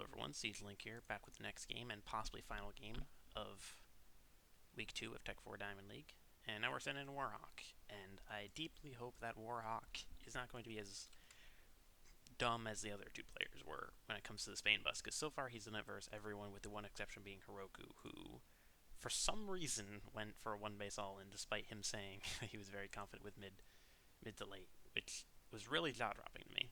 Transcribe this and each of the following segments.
everyone, JinLair here, back with the next game and possibly final game of Week 2 of Tech 4 Diamond League. And now we're sending in Warhawk, and I deeply hope that Warhawk is not going to be as dumb as the other two players were when it comes to the Spain bus, because so far he's done it versus everyone, with the one exception being Heroku, who for some reason went for a one base all-in despite him saying he was very confident with mid to late, which was really jaw-dropping to me.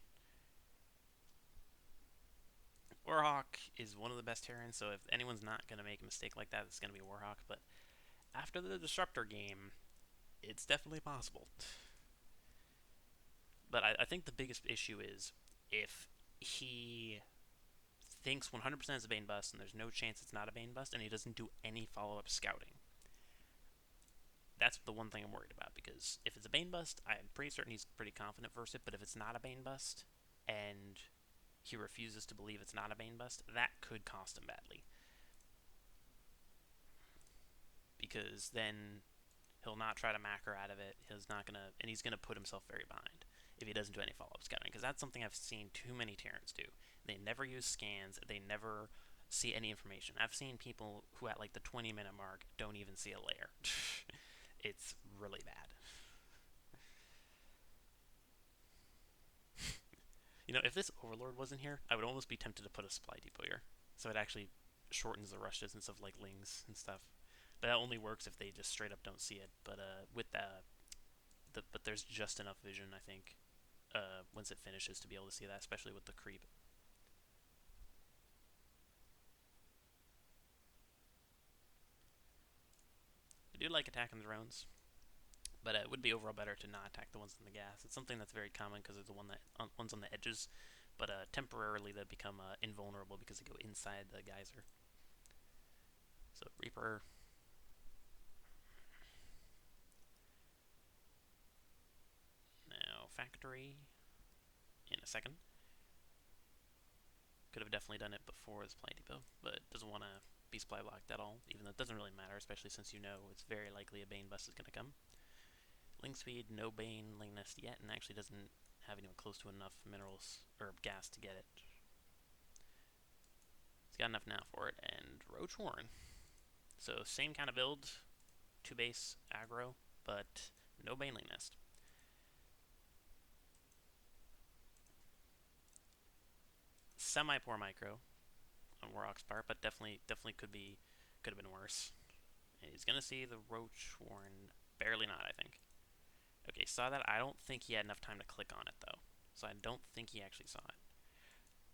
Warhawk is one of the best Terrans, so if anyone's not going to make a mistake like that, it's going to be Warhawk. But after the Disruptor game, it's definitely possible. But I think the biggest issue is if he thinks 100% it's a Bane bust and there's no chance it's not a Bane bust and he doesn't do any follow-up scouting. That's the one thing I'm worried about, because if it's a Bane bust, I'm pretty certain he's pretty confident versus it, but if it's not a Bane bust and he refuses to believe it's not a Bane bust, that could cost him badly. Because then he'll not try to macro out of it. He's gonna put himself very behind if he doesn't do any follow-up scouting. Because that's something I've seen too many Terrans do. They never use scans. They never see any information. I've seen people who at like the 20-minute mark don't even see a layer. It's really bad. You know, if this Overlord wasn't here, I would almost be tempted to put a supply depot here. So it actually shortens the rush distance of like Lings and stuff. But that only works if they just straight up don't see it. But with but there's just enough vision, I think, once it finishes to be able to see that, especially with the creep. I do like attacking drones, but it would be overall better to not attack the ones in the gas. It's something that's very common because it's the ones on the edges, but temporarily they become invulnerable because they go inside the geyser. So Reaper. Now Factory in a second. Could have definitely done it before the supply depot, but doesn't want to be supply blocked at all, even though it doesn't really matter, especially since you know it's very likely a Bane bust is going to come. Ling speed, no Bane Ling nest yet, and actually doesn't have anyone close to enough minerals or gas to get it. He's got enough now for it, and Roach Warren. So same kind of build, 2 base aggro, but no Bane Ling nest. Semi-poor micro on Warhawk's part, but definitely could have been worse. And he's gonna see the Roach Warren, barely not, I think. Okay, saw that. I don't think he had enough time to click on it though, so I don't think he actually saw it.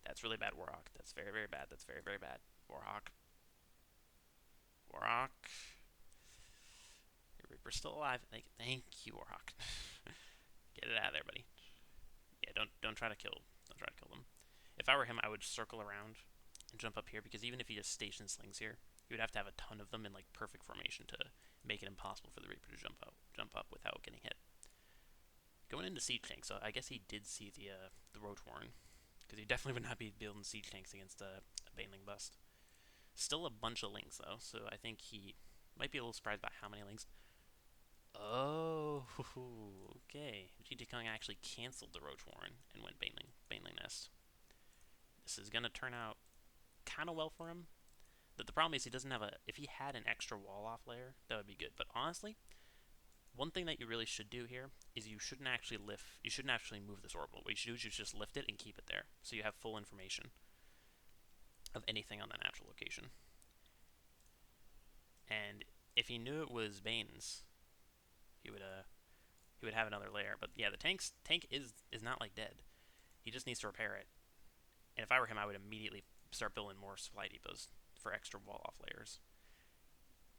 That's really bad, Warhawk. That's very, very bad. That's very, very bad. Warhawk. Warhawk. Your Reaper's still alive. Thank you, Warhawk. Get it out of there, buddy. Yeah, don't try to kill them. If I were him, I would circle around and jump up here, because even if he just stations slings here, you would have to have a ton of them in like perfect formation to make it impossible for the Reaper to jump up without getting hit. Going into siege tank, so I guess he did see the Roach Warren, because he definitely would not be building siege tanks against a Baneling bust. Still a bunch of Lings though, so I think he might be a little surprised by how many Lings. Oh, okay. GTKung actually canceled the Roach Warren and went Baneling Nest. This is gonna turn out kind of well for him. The problem is he doesn't have if he had an extra wall off layer, that would be good. But honestly, one thing that you really should do here is you shouldn't actually move this orbital. What you should do is just lift it and keep it there, so you have full information of anything on the natural location. And if he knew it was Bane's, he would have another layer. But yeah, the tank is not like dead. He just needs to repair it. And if I were him, I would immediately start building more supply depots for extra wall off layers.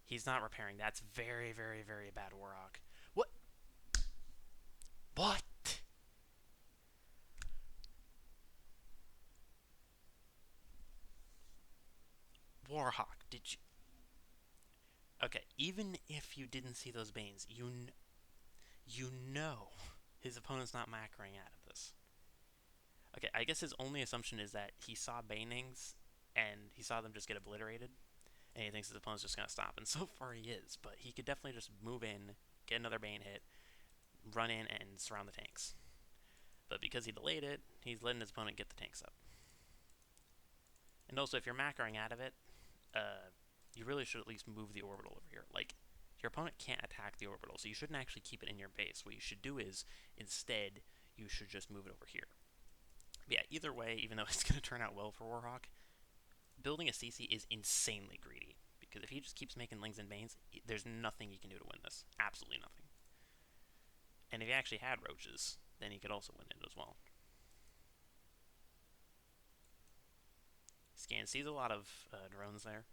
He's not repairing. That's very, very, very bad, Warhawk. What? What? Warhawk, did you... Okay, even if you didn't see those Banes, you know his opponent's not macroing out of this. Okay, I guess his only assumption is that he saw Banings and he saw them just get obliterated, and he thinks his opponent's just going to stop. And so far he is, but he could definitely just move in, get another Bane hit, run in, and surround the tanks. But because he delayed it, he's letting his opponent get the tanks up. And also, if you're macroing out of it, you really should at least move the orbital over here. Like, your opponent can't attack the orbital, so you shouldn't actually keep it in your base. What you should do is, instead, you should just move it over here. But yeah, either way, even though it's going to turn out well for Warhawk, building a CC is insanely greedy. Because if he just keeps making Lings and Banes, there's nothing he can do to win this. Absolutely nothing. And if he actually had Roaches, then he could also win it as well. Scan sees a lot of drones there.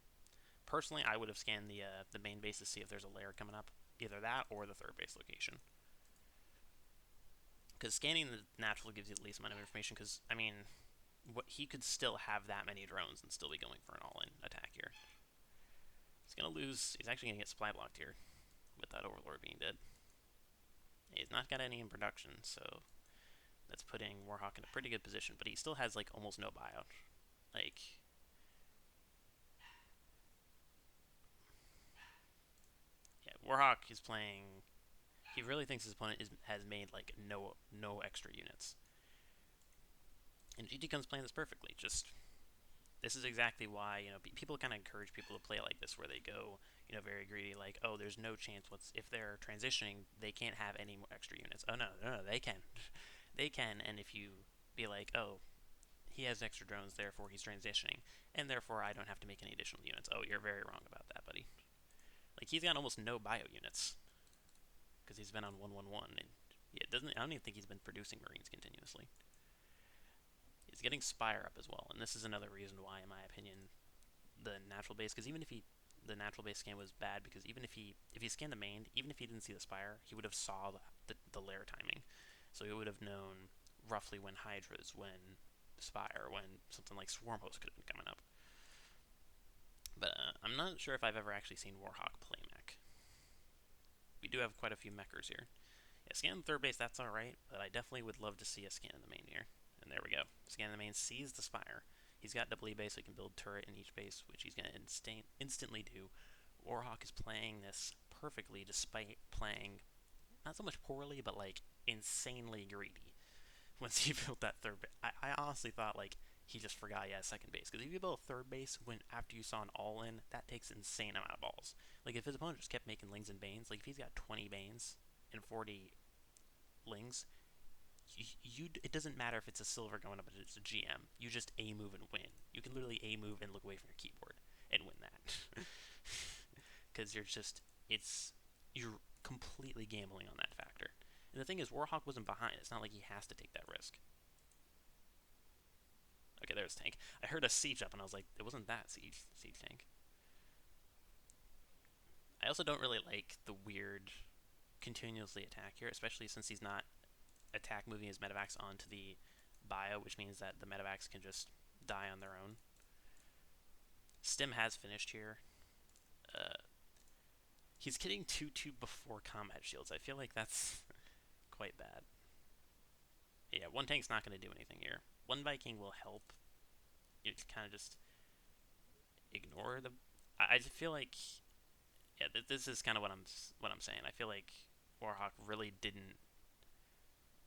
Personally, I would have scanned the main base to see if there's a lair coming up. Either that or the third base location. Because scanning the natural gives you the least amount of information. Because, I mean, he could still have that many drones and still be going for an all-in attack here. He's going to lose. He's actually going to get supply blocked here with that Overlord being dead. He's not got any in production, so that's putting Warhawk in a pretty good position. But he still has, like, almost no buyout. Like, yeah, Warhawk is playing. He really thinks his opponent has made like no extra units, and GTKung's playing this perfectly. Just this is exactly why people kind of encourage people to play like this, where they go very greedy, like, oh, there's no chance if they're transitioning they can't have any more extra units. Oh no, they can, they can, and if you be like, oh, he has extra drones, therefore he's transitioning, and therefore I don't have to make any additional units. Oh, you're very wrong about that, buddy. Like, he's got almost no bio units because he's been on 111, and yeah, I don't even think he's been producing Marines continuously. He's getting Spire up as well, and this is another reason why, in my opinion, the natural base, because even if the natural base scan was bad, because even if he scanned the main, even if he didn't see the Spire, he would have saw the lair timing, so he would have known roughly when Hydras, when Spire, when something like Swarm Host could have been coming up. But I'm not sure if I've ever actually seen Warhawk play mech. We do have quite a few mechers here. Yeah, scan the third base, that's alright, but I definitely would love to see a scan in the main here. And there we go. Scan in the main, sees the Spire. He's got double E base, so he can build turret in each base, which he's going to instantly do. Warhawk is playing this perfectly, despite playing not so much poorly, but like insanely greedy. Once he built that third base, I honestly thought like he just forgot he had second base. Because if you build a third base when after you saw an all-in, that takes an insane amount of balls. Like, if his opponent just kept making Lings and Banes, like if he's got 20 Banes and 40 Lings, it doesn't matter if it's a silver going up, it's a GM. You just A move and win. You can literally A move and look away from your keyboard and win that. Because you're completely gambling on that factor. And the thing is, Warhawk wasn't behind. It's not like he has to take that risk. Okay, there's tank. I heard a siege up, and I was like, it wasn't that siege tank. I also don't really like the weird continuously attack here, especially since he's not attack moving his medevacs onto the bio, which means that the medevacs can just die on their own. Stim has finished here. He's getting 2-2 before combat shields. I feel like that's quite bad. Yeah, one tank's not going to do anything here. One Viking will help. You kind of just ignore the. I just feel like, yeah, this is kind of what I'm saying. I feel like Warhawk really didn't.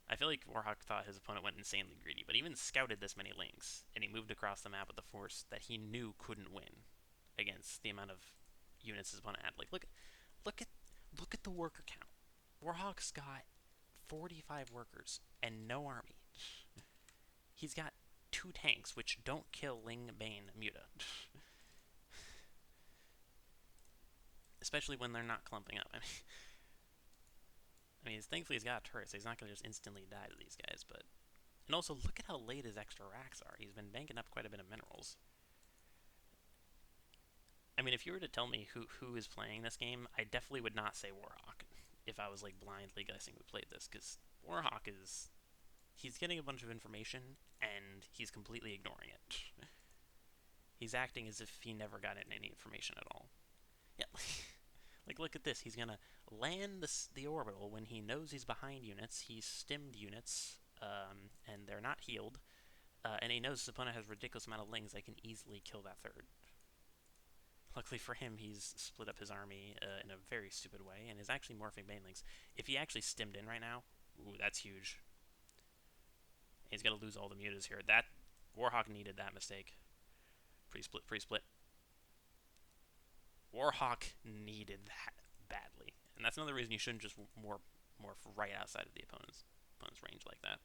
I feel like Warhawk thought his opponent went insanely greedy, but even scouted this many links, and he moved across the map with a force that he knew couldn't win against the amount of units his opponent had. Like, look at the worker count. Warhawk's got 45 workers and no army. He's got 2 tanks, which don't kill Ling, Bane, Muta. Especially when they're not clumping up. I mean, thankfully he's got a turret, so he's not going to just instantly die to these guys, but. And also, look at how late his extra racks are. He's been banking up quite a bit of minerals. I mean, if you were to tell me who is playing this game, I definitely would not say Warhawk if I was like blindly guessing who played this, because Warhawk he's getting a bunch of information and he's completely ignoring it. He's acting as if he never got any information at all. Yeah, like look at this. He's gonna land the orbital when he knows he's behind units. He's stimmed units, and they're not healed, and he knows his opponent has a ridiculous amount of lings that can easily kill that third. Luckily for him, he's split up his army in a very stupid way, and is actually morphing banelings. If he actually stimmed in right now, ooh, that's huge. He's gonna lose all the mutas here. That Warhawk needed that mistake. Pre-split, pre-split. Warhawk needed that badly, and that's another reason you shouldn't just morph right outside of the opponent's range like that.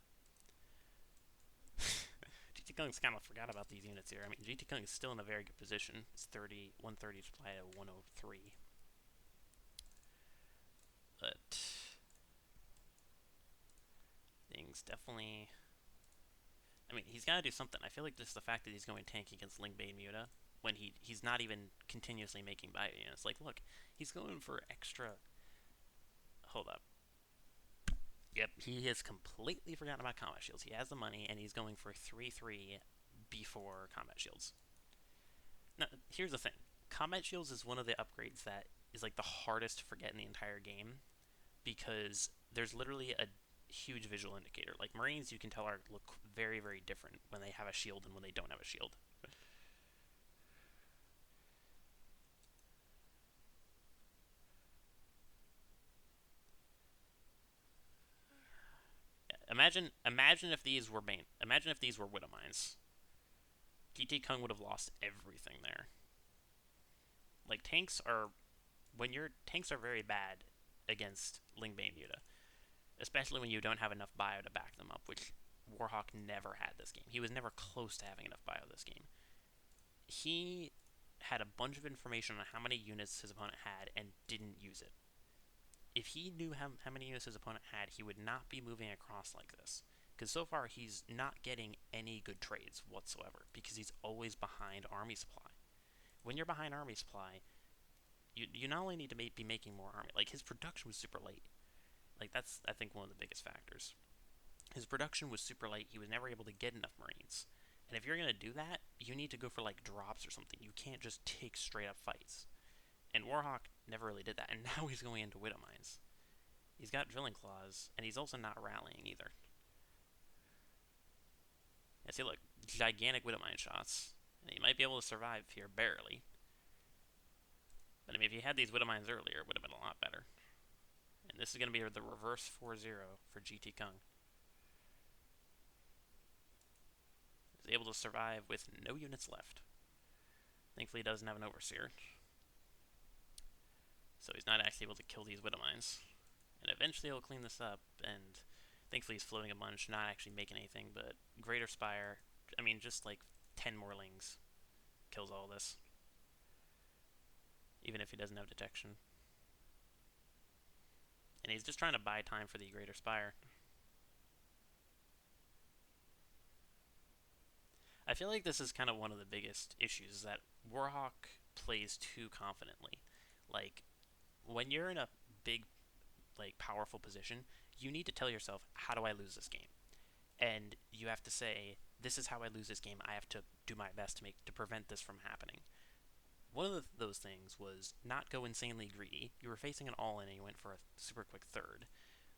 GTKung's kind of forgot about these units here. I mean, GTKung is still in a very good position. It's 130 to play at 103. But things definitely... I mean, he's got to do something. I feel like just the fact that he's going tank against Lingbane Muta when he's not even continuously making bio units. Like, look, he's going for extra... Hold up. Yep, he has completely forgotten about combat shields. He has the money, and he's going for 3-3 before combat shields. Now, here's the thing. Combat shields is one of the upgrades that is like the hardest to forget in the entire game, because there's literally a huge visual indicator. Like, Marines, you can tell, look very, very different when they have a shield and when they don't have a shield. Imagine if these were Bane. Imagine if these were Widow Mines. GTKung would have lost everything there. Like, tanks are very bad against Lingbane Muta, especially when you don't have enough bio to back them up, which Warhawk never had this game. He was never close to having enough bio this game. He had a bunch of information on how many units his opponent had and didn't use it. If he knew how many units his opponent had, he would not be moving across like this. Because so far, he's not getting any good trades whatsoever, because he's always behind army supply. When you're behind army supply, you not only need to be making more army, like, his production was super late. Like, that's, I think, one of the biggest factors. His production was super late. He was never able to get enough Marines. And if you're going to do that, you need to go for, like, drops or something. You can't just take straight up fights. And Warhawk never really did that, and now he's going into Widow Mines. He's got Drilling Claws, and he's also not rallying either. Yeah, see, look, gigantic Widow Mine shots. And he might be able to survive here, barely. But I mean, if he had these Widow Mines earlier, it would have been a lot better. And this is going to be the reverse 4-0 for GTKung. He's able to survive with no units left. Thankfully, he doesn't have an Overseer. So he's not actually able to kill these Widow Mines. And eventually he'll clean this up, and thankfully he's floating a bunch, not actually making anything, but Greater Spire, I mean, just like 10 more Lings kills all this. Even if he doesn't have detection. And he's just trying to buy time for the Greater Spire. I feel like this is kind of one of the biggest issues, is that Warhawk plays too confidently. Like, when you're in a big, like, powerful position, you need to tell yourself, how do I lose this game? And you have to say, this is how I lose this game. I have to do my best to prevent this from happening. One of those things was not go insanely greedy. You were facing an all-in and you went for a super quick third.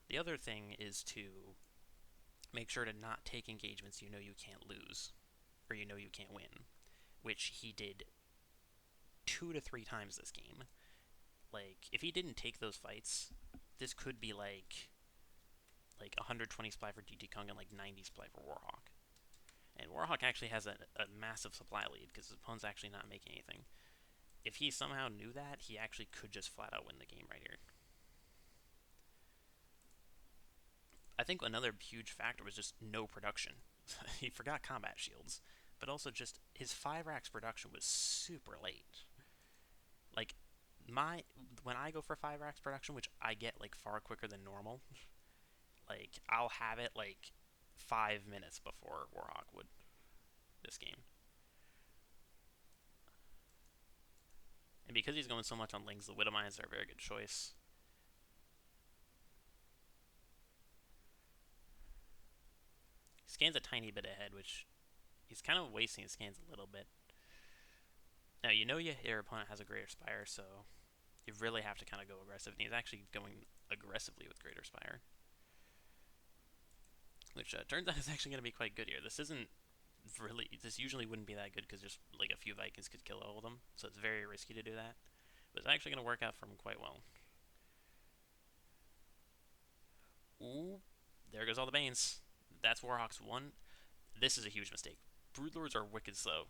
The other thing is to make sure to not take engagements you know you can't lose, or you know you can't win, which he did 2 to 3 times this game. Like, if he didn't take those fights, this could be like 120 supply for GTKung and like 90 supply for Warhawk. And Warhawk actually has a massive supply lead because his opponent's actually not making anything. If he somehow knew that, he actually could just flat out win the game right here. I think another huge factor was just no production. He forgot combat shields, but also just his 5 racks production was super late. Like, when I go for 5 racks production, which I get like far quicker than normal, like, I'll have it like 5 minutes before Warhawk would this game. And because he's going so much on Lings, the Widow Mines are a very good choice. He scans a tiny bit ahead, which he's kind of wasting his scans a little bit. Now, you know your opponent has a Greater Spire, so you really have to kind of go aggressive. And he's actually going aggressively with Greater Spire, which turns out is actually going to be quite good here. This usually wouldn't be that good because just like a few Vikings could kill all of them, so it's very risky to do that. But it's actually going to work out for him quite well. Ooh, there goes all the Banes. That's Warhawk's 1. This is a huge mistake. Broodlords are wicked slow.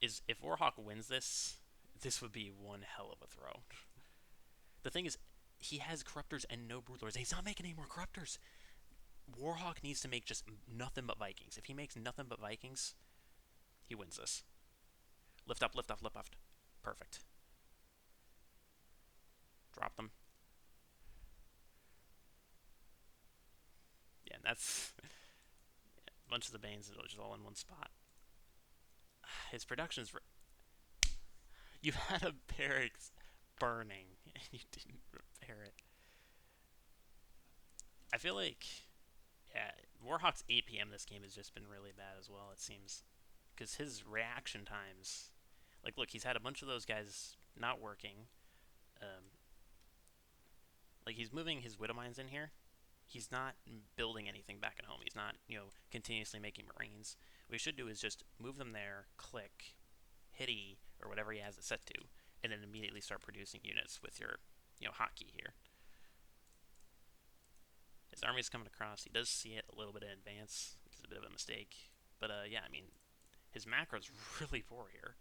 is if Warhawk wins this, this would be one hell of a throw. The thing is, he has Corruptors and no Broodlords. He's not making any more Corruptors. Warhawk needs to make just nothing but Vikings. If he makes nothing but Vikings, he wins this. Lift up, lift up, lift up. Perfect. Drop them. Yeah, and that's bunches of Banes just all in one spot. His production's. You had a barracks burning and you didn't repair it. I feel like, yeah, Warhawk's 8 p.m. this game has just been really bad as well, it seems. Because his reaction times. Like, look, he's had a bunch of those guys not working. Um, like, he's moving his Widowmines in here. He's not building anything back at home. He's not, continuously making Marines. What he should do is just move them there, click, hit E, or whatever he has it set to, and then immediately start producing units with your, hotkey here. His army's coming across. He does see it a little bit in advance, which is a bit of a mistake. But, yeah, I mean, his macro's really poor here.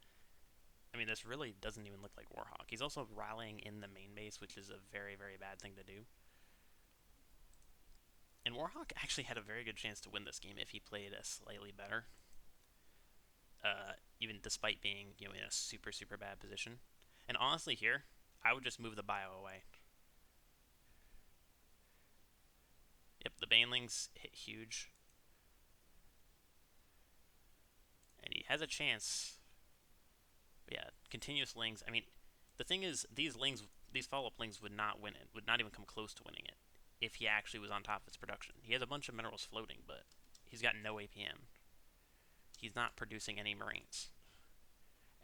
I mean, this really doesn't even look like Warhawk. He's also rallying in the main base, which is a very, very bad thing to do. And Warhawk actually had a very good chance to win this game if he played a slightly better. Even despite being, in a super, super bad position. And honestly here, I would just move the bio away. Yep, the Banelings hit huge. And he has a chance. But yeah, continuous lings. I mean, the thing is, these follow-up lings would not win it. Would not even come close to winning it if he actually was on top of his production. He has a bunch of minerals floating, but he's got no APM. He's not producing any Marines.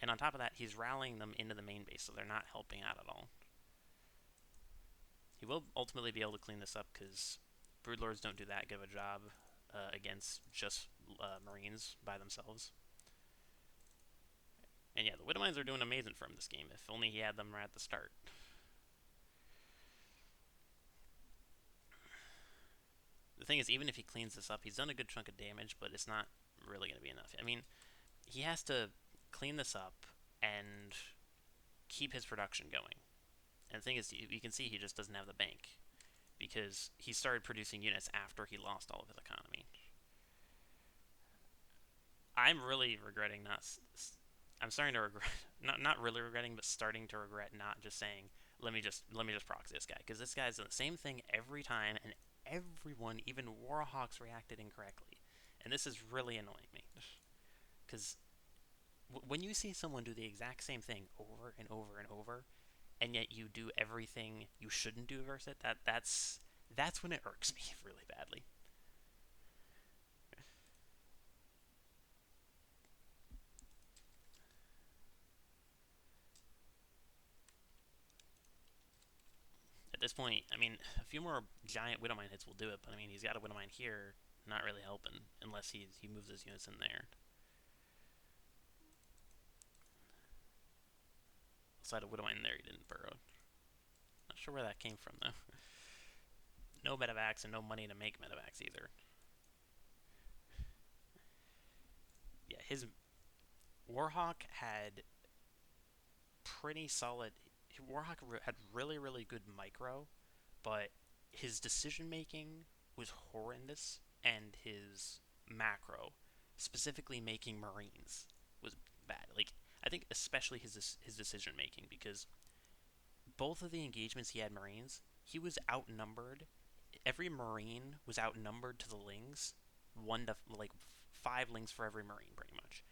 And on top of that, he's rallying them into the main base, so they're not helping out at all. He will ultimately be able to clean this up because Broodlords don't do that good of a job against just Marines by themselves. And yeah, the Widowmines are doing amazing for him this game. If only he had them right at the start. The thing is, even if he cleans this up, he's done a good chunk of damage, but it's not really going to be enough. I mean, he has to clean this up and keep his production going. And the thing is, you can see he just doesn't have the bank because he started producing units after he lost all of his economy. I'm really regretting not. I'm starting to regret, not really regretting, but starting to regret not just saying, let me just proxy this guy, because this guy's doing the same thing every time, and everyone, even Warhawks, reacted incorrectly, and this is really annoying me, because when you see someone do the exact same thing over and over and over, and yet you do everything you shouldn't do versus it, that's when it irks me really badly. At this point, I mean, a few more giant Widowmine hits will do it, but I mean, he's got a Widowmine here, not really helping, unless he moves his units in there. Outside of Widowmine there, he didn't burrow. Not sure where that came from, though. No medevacs and no money to make medevacs either. Yeah, his Warhawk had pretty solid. Warhawk had really, really good micro, but his decision making was horrendous, and his macro, specifically making Marines, was bad. Like, I think especially his decision making, because both of the engagements he had Marines, he was outnumbered. Every Marine was outnumbered to the Lings, one to like 5 Lings for every Marine, pretty much,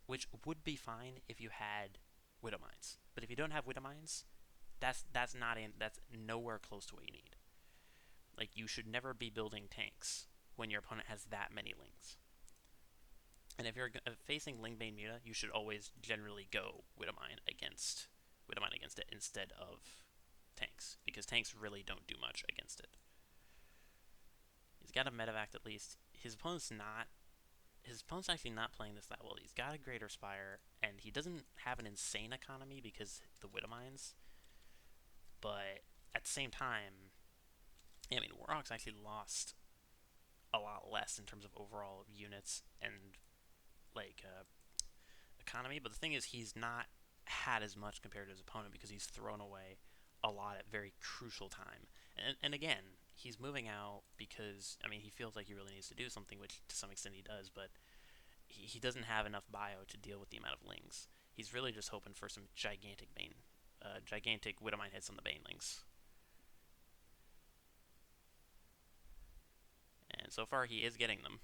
which would be fine if you had Widowmines. But if you don't have Widowmines, that's nowhere close to what you need. Like, you should never be building tanks when your opponent has that many Lings. And if you're facing Lingbane Muta, you should always generally go Widowmine against it instead of tanks, because tanks really don't do much against it. He's got a medevac at least. His opponent's actually not playing this that well. He's got a Greater Spire, and he doesn't have an insane economy because the Widowmines. But at the same time, yeah, I mean, Warhawk's actually lost a lot less in terms of overall units and like economy, but the thing is, he's not had as much compared to his opponent because he's thrown away a lot at very crucial time. And again, he's moving out because, I mean, he feels like he really needs to do something, which to some extent he does, but he doesn't have enough bio to deal with the amount of lings. He's really just hoping for some gigantic Widowmine hits on the banelings. And so far, he is getting them.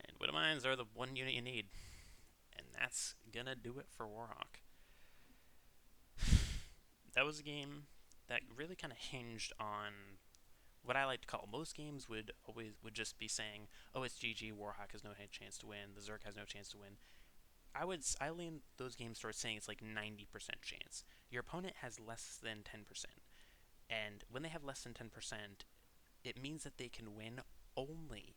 And Widowmines are the one unit you need. And that's gonna do it for Warhawk. That was a game that really kind of hinged on what I like to call, most games would just be saying, oh, it's GG, Warhawk has no chance to win, the Zerk has no chance to win. I lean those games towards saying it's like 90% chance. Your opponent has less than 10%, and when they have less than 10%, it means that they can win only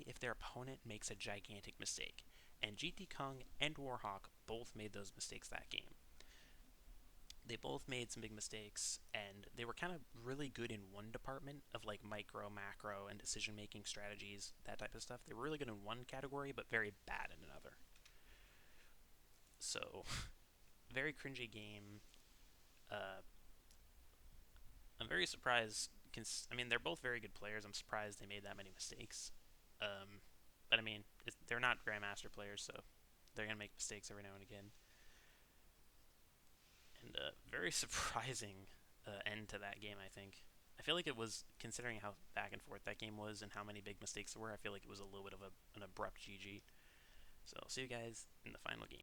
if their opponent makes a gigantic mistake. And GTKung and Warhawk both made those mistakes that game. They both made some big mistakes, and they were kind of really good in one department of like micro, macro, and decision making strategies, that type of stuff. They were really good in one category, but very bad in another. So, very cringy game. Uh, I'm very surprised. I mean, they're both very good players. I'm surprised they made that many mistakes. But I mean, they're not Grandmaster players, so they're gonna make mistakes every now and again. And very surprising end to that game, I think. I feel like it was, considering how back and forth that game was and how many big mistakes there were, I feel like it was a little bit of an abrupt GG. So I'll see you guys in the final game.